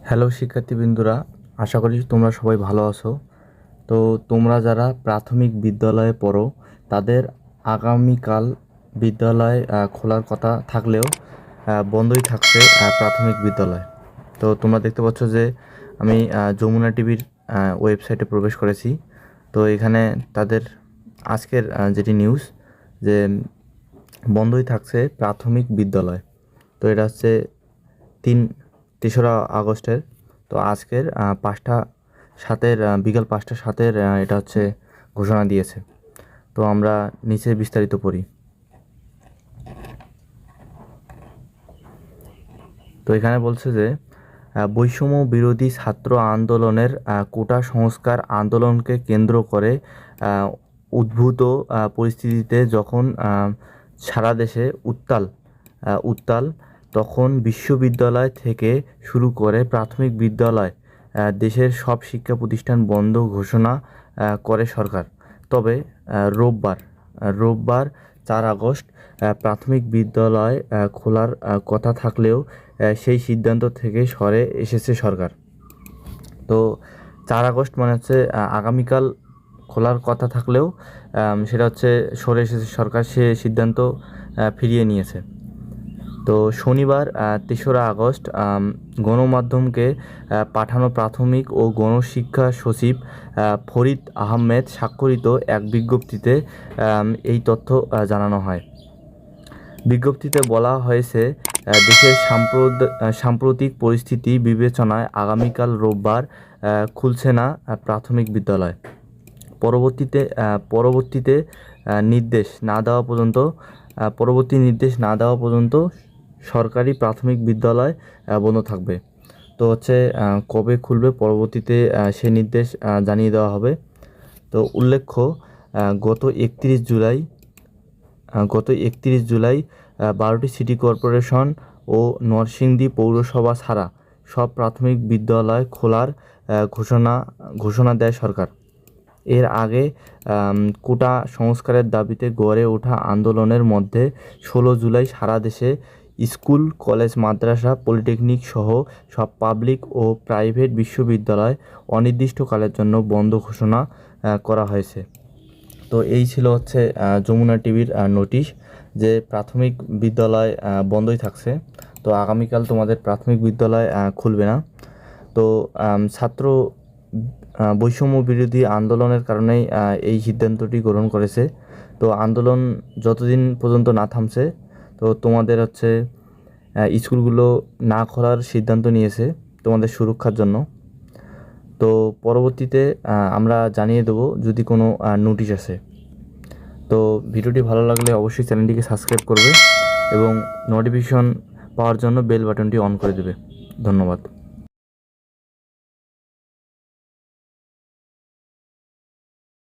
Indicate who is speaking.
Speaker 1: Hello শিক্ষার্থীবৃন্দরা, আশা করি তোমরা সবাই ভালো আছো। তো তোমরা যারা প্রাথমিক বিদ্যালয়ে পড়ো তাদের আগামীকাল বিদ্যালয় খোলার কথা থাকলেও বন্ধই থাকছে প্রাথমিক বিদ্যালয়। তো তোমরা দেখতে পাচ্ছ যে আমি যমুনা টিভির ওয়েবসাইটে প্রবেশ করেছি। তো এখানে তাদের আজকের যেটি নিউজ যে বন্ধই থাকছে প্রাথমিক বিদ্যালয়। তো এটা হচ্ছে 3রা আগস্টের। তো আজকের 5টা 7-এর বিকাল 5টা 7-এর এটা হচ্ছে ঘোষণা দিয়েছে। তো আমরা নিচে বিস্তারিত পড়ি। তো এখানে বলছে যে বৈষম্য বিরোধী ছাত্র আন্দোলনের কোটা সংস্কার আন্দোলনকে কেন্দ্র করে উদ্ভূত পরিস্থিতিতে যখন সারা দেশে উত্তাল তখন বিশ্ববিদ্যালয় থেকে শুরু করে প্রাথমিক বিদ্যালয় দেশের সব শিক্ষা প্রতিষ্ঠান বন্ধ ঘোষণা করে সরকার। তবে রোববার 4 আগস্ট প্রাথমিক বিদ্যালয় খোলার কথা থাকলেও সেই সিদ্ধান্ত থেকে সরে এসেছে সরকার। তো 4 আগস্ট মানে হচ্ছে আগামীকাল খোলার কথা থাকলেও সেটা হচ্ছে সরে এসেছে সরকার, সে সিদ্ধান্ত ফিরিয়ে নিয়েছে। তো শনিবার 3রা আগস্ট গণমাধ্যমকে পাঠানো প্রাথমিক ও গণশিক্ষা সচিব ফরিদ আহমেদ স্বাক্ষরিত এক বিজ্ঞপ্তিতে এই তথ্য জানানো হয়। বিজ্ঞপ্তিতে বলা হয়েছে দেশের সাম্প্রতিক পরিস্থিতি বিবেচনায় আগামীকাল রোববার খুলছে না প্রাথমিক বিদ্যালয়। পরবর্তীতে নির্দেশ না দেওয়া পর্যন্ত সরকারি প্রাথমিক বিদ্যালয় বন্ধ থাকবে। তো হচ্ছে কবে খুলবে পরবর্তীতে সে নির্দেশ জানিয়ে দেওয়া হবে। তো উল্লেখ্য গত 31 জুলাই 12টি সিটি কর্পোরেশন ও নরসিংদী পৌরসভা ছাড়া সব প্রাথমিক বিদ্যালয় খোলার ঘোষণা দেয় সরকার। এর আগে কোটা সংস্কারের দাবিতে গড়ে ওঠা আন্দোলনের মধ্যে 16 জুলাই সারা দেশে স্কুল, কলেজ, মাদ্রাসা, পলিটেকনিক সহ সব পাবলিক ও প্রাইভেট বিশ্ববিদ্যালয় অনির্দিষ্টকালের জন্য বন্ধ ঘোষণা করা হয়েছে। তো এই ছিল হচ্ছে যমুনা টিভির নোটিশ যে প্রাথমিক বিদ্যালয় বন্ধই থাকছে। তো আগামীকাল তোমাদের প্রাথমিক বিদ্যালয় খুলবে না। তো ছাত্র বৈষম্য বিরোধী আন্দোলনের কারণেই এই সিদ্ধান্তটি গ্রহণ করেছে। তো আন্দোলন যতদিন পর্যন্ত না থামছে তো তোমাদের হচ্ছে স্কুলগুলো না খোলার সিদ্ধান্ত নিয়েছে তোমাদের সুরক্ষার জন্য। তো পরবর্তীতে আমরা জানিয়ে দেবো যদি কোনো নোটিশ আসে। তো ভিডিওটি ভালো লাগলে অবশ্যই চ্যানেলটিকে সাবস্ক্রাইব করবে এবং নোটিফিকেশন পাওয়ার জন্য বেল বাটনটি অন করে দেবে। ধন্যবাদ।